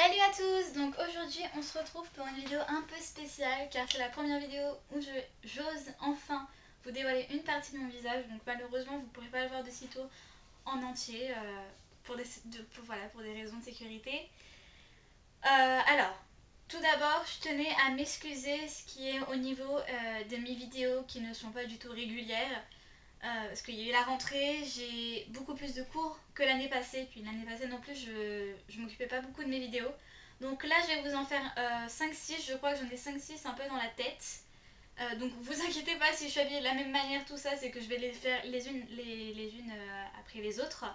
Salut à tous. Donc aujourd'hui on se retrouve pour une vidéo un peu spéciale car c'est la première vidéo où j'ose enfin vous dévoiler une partie de mon visage. Donc malheureusement vous ne pourrez pas le voir de sitôt en entier pour des raisons de sécurité. Alors, tout d'abord je tenais à m'excuser ce qui est au niveau de mes vidéos qui ne sont pas du tout régulières. Parce qu'il y a eu la rentrée, j'ai beaucoup plus de cours que l'année passée. Puis l'année passée non plus, je m'occupais pas beaucoup de mes vidéos. Donc là, je vais vous en faire 5-6. Je crois que j'en ai 5-6 un peu dans la tête. Donc vous inquiétez pas si je suis habillée de la même manière, tout ça, c'est que je vais les faire les unes après les autres.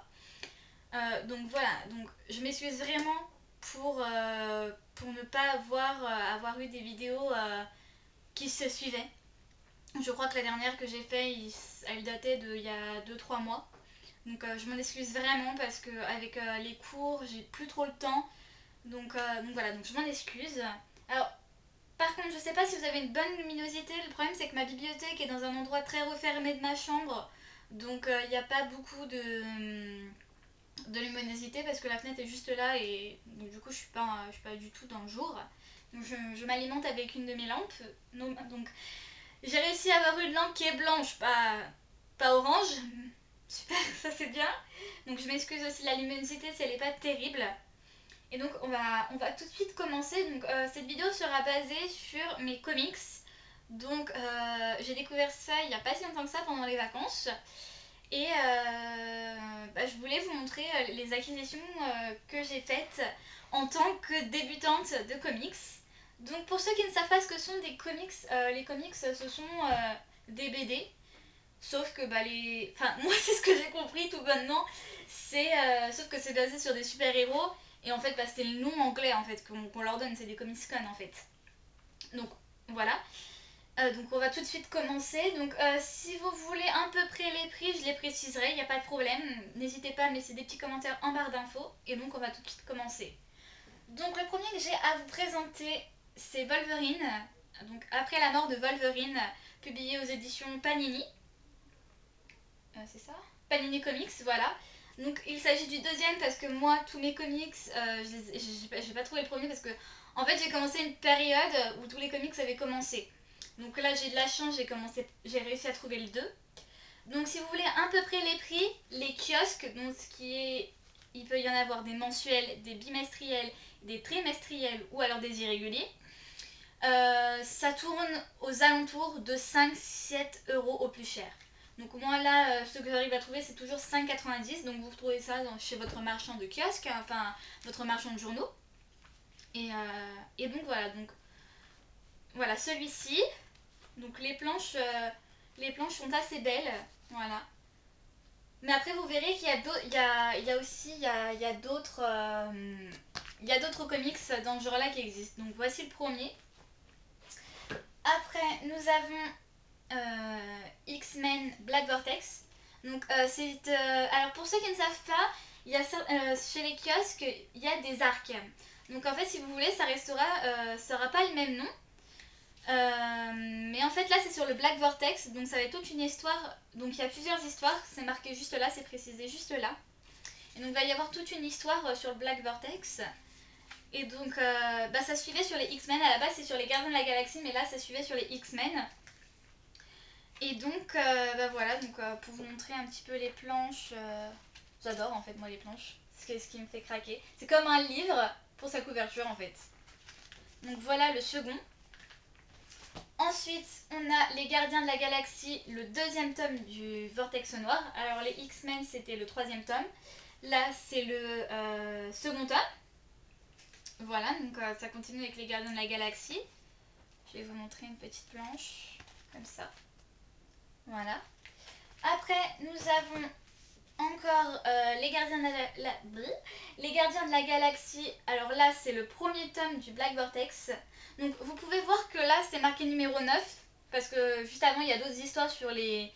Donc voilà, donc je m'excuse vraiment pour ne pas avoir eu des vidéos qui se suivaient. Je crois que la dernière que j'ai fait, elle datait d'il y a 2-3 mois. Donc je m'en excuse vraiment parce qu'avec les cours, j'ai plus trop le temps. Donc voilà, donc je m'en excuse. Alors, par contre, je sais pas si vous avez une bonne luminosité. Le problème, c'est que ma bibliothèque est dans un endroit très refermé de ma chambre. Donc il n'y a pas beaucoup de luminosité parce que la fenêtre est juste là et donc, du coup, je suis pas du tout dans le jour. Donc je m'alimente avec une de mes lampes. Donc j'ai réussi à avoir une lampe qui est blanche, pas orange. Super, ça c'est bien. Donc je m'excuse aussi de la luminosité si elle n'est pas terrible. Et donc on va tout de suite commencer. Donc cette vidéo sera basée sur mes comics. Donc j'ai découvert ça il n'y a pas si longtemps que ça pendant les vacances. Et je voulais vous montrer les acquisitions que j'ai faites en tant que débutante de comics. Donc pour ceux qui ne savent pas ce que sont des comics, les comics ce sont des BD. Sauf que Enfin moi c'est ce que j'ai compris tout bonnement. Sauf que c'est basé sur des super-héros. Et en fait c'est le nom anglais en fait qu'on leur donne, c'est des Comics Con en fait. Donc voilà. Donc on va tout de suite commencer. Donc si vous voulez à peu près les prix, je les préciserai, il n'y a pas de problème. N'hésitez pas à me laisser des petits commentaires en barre d'infos. Et donc on va tout de suite commencer. Donc le premier que j'ai à vous présenter, c'est Wolverine. Donc après la mort de Wolverine, publié aux éditions Panini. C'est ça Panini Comics, voilà. Donc il s'agit du deuxième parce que moi, tous mes comics, j'ai pas trouvé le premier parce que en fait j'ai commencé une période où tous les comics avaient commencé. Donc là j'ai de la chance, j'ai réussi à trouver le 2. Donc si vous voulez à peu près les prix, les kiosques, donc il peut y en avoir des mensuels, des bimestriels, des trimestriels ou alors des irréguliers. Ça tourne aux alentours de 5-7 € au plus cher. Donc moi là, ce que j'arrive à trouver, c'est toujours 5,90 €. Donc vous retrouvez ça chez votre marchand de kiosque, enfin votre marchand de journaux. Et donc voilà celui-ci. Donc les planches sont assez belles, voilà. Mais après vous verrez qu'il y a d'autres comics dans ce genre-là qui existent. Donc voici le premier. Après nous avons X-Men Black Vortex. Donc alors pour ceux qui ne savent pas, chez les kiosques il y a des arcs. Donc en fait si vous voulez ça sera pas le même nom. Mais en fait là c'est sur le Black Vortex, donc ça va être toute une histoire. Donc il y a plusieurs histoires, c'est marqué juste là, c'est précisé juste là. Et donc il va y avoir toute une histoire sur le Black Vortex. Et donc ça suivait sur les X-Men, à la base c'est sur les Gardiens de la Galaxie, mais là ça suivait sur les X-Men. Et donc voilà, donc pour vous montrer un petit peu les planches, j'adore en fait moi les planches, c'est ce qui me fait craquer. C'est comme un livre pour sa couverture en fait. Donc voilà le second. Ensuite, on a les Gardiens de la Galaxie, le deuxième tome du Vortex Noir. Alors les X-Men, c'était le troisième tome. Là, c'est le second tome. Voilà, donc ça continue avec les Gardiens de la Galaxie. Je vais vous montrer une petite planche, comme ça. Voilà. Après, nous avons encore les Gardiens de la Galaxie. Alors là, c'est le premier tome du Black Vortex. Donc vous pouvez voir que là, c'est marqué numéro 9. Parce que juste avant, il y a d'autres histoires sur les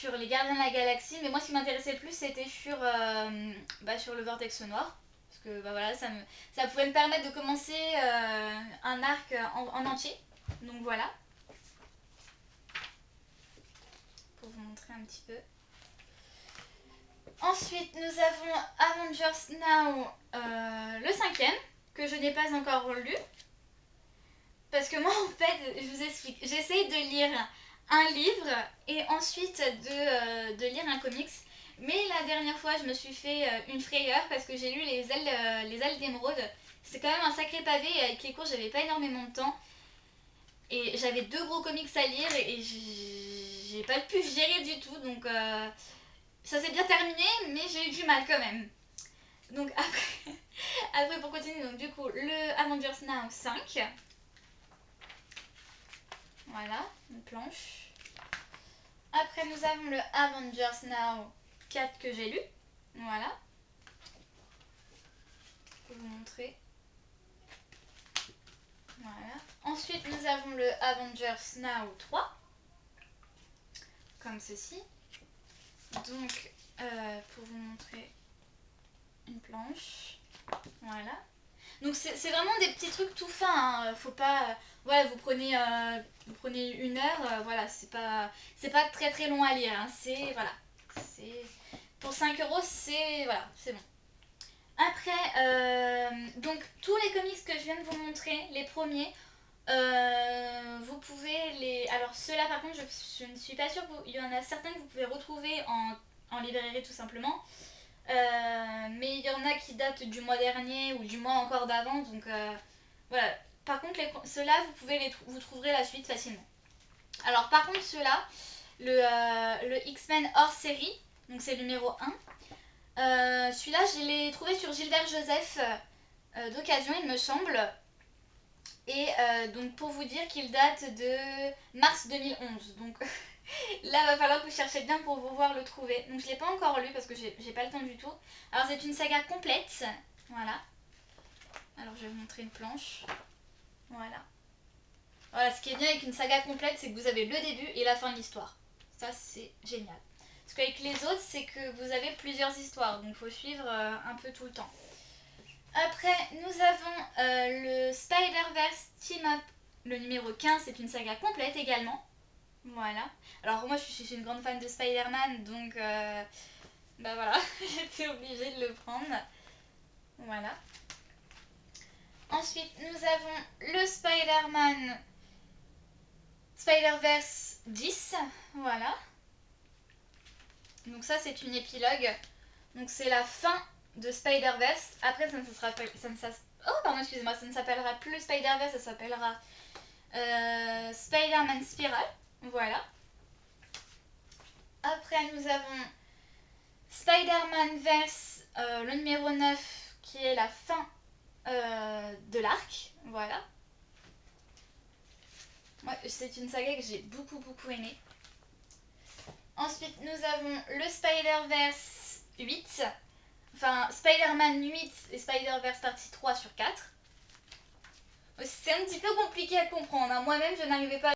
Gardiens de la Galaxie. Mais moi, ce qui m'intéressait le plus, c'était sur le Vortex Noir. Parce que voilà, ça pouvait me permettre de commencer un arc en entier. Donc voilà. Pour vous montrer un petit peu. Ensuite, nous avons Avengers Now, le cinquième. que je n'ai pas encore lu. Parce que moi, en fait, je vous explique, j'essaye de lire un livre et ensuite de lire un comics. Mais la dernière fois, je me suis fait une frayeur parce que j'ai lu les ailes d'émeraude. C'est quand même un sacré pavé et avec les cours, j'avais pas énormément de temps. Et j'avais 2 gros comics à lire et j'ai pas pu gérer du tout. Donc ça s'est bien terminé, mais j'ai eu du mal quand même. Donc après pour continuer, donc du coup, le Avengers Now 5. Voilà, une planche. Après, nous avons le Avengers Now 4 que j'ai lu. Voilà. Je vais vous montrer. Voilà. Ensuite, nous avons le Avengers Now 3. Comme ceci. Donc, pour vous montrer une planche. Voilà. Donc, c'est vraiment des petits trucs tout fins. Hein. Faut pas... voilà, vous prenez 1 heure. Voilà, c'est pas très très long à lire. Hein. C'est... Voilà. Pour 5 €, c'est... Voilà, c'est bon. Après, donc tous les comics que je viens de vous montrer, les premiers, vous pouvez les... Alors ceux-là par contre, je ne suis pas sûre, il y en a certains que vous pouvez retrouver en librairie tout simplement. Mais il y en a qui datent du mois dernier ou du mois encore d'avant, donc voilà. Par contre, ceux-là, vous trouverez la suite facilement. Alors par contre, ceux-là, le X-Men hors série, donc c'est le numéro 1. Celui-là, je l'ai trouvé sur Gilbert Joseph d'occasion, il me semble. Et donc pour vous dire qu'il date de mars 2011. Donc là, va falloir que vous cherchiez bien pour pouvoir le trouver. Donc je ne l'ai pas encore lu parce que j'ai pas le temps du tout. Alors c'est une saga complète. Voilà. Alors je vais vous montrer une planche. Voilà. Voilà, ce qui est bien avec une saga complète, c'est que vous avez le début et la fin de l'histoire. Ça, c'est génial. Parce qu'avec les autres, c'est que vous avez plusieurs histoires, donc il faut suivre un peu tout le temps. Après, nous avons le Spider-Verse Team Up, le numéro 15, c'est une saga complète également. Voilà. Alors moi, je suis une grande fan de Spider-Man, donc bah voilà, j'étais obligée de le prendre. Voilà. Ensuite, nous avons le Spider-Verse 10, voilà. Donc ça, c'est une épilogue. Donc c'est la fin de Spider-Verse. Après, ça ne s'appellera plus Spider-Verse, ça s'appellera Spider-Man Spiral. Voilà. Après, nous avons Spider-Man Verse, le numéro 9, qui est la fin de l'arc. Voilà. Ouais, c'est une saga que j'ai beaucoup aimée. Ensuite, nous avons le Spider-Verse 8. Enfin, Spider-Man 8 et Spider-Verse partie 3 sur 4. C'est un petit peu compliqué à comprendre. Hein. Moi-même, je n'arrivais pas à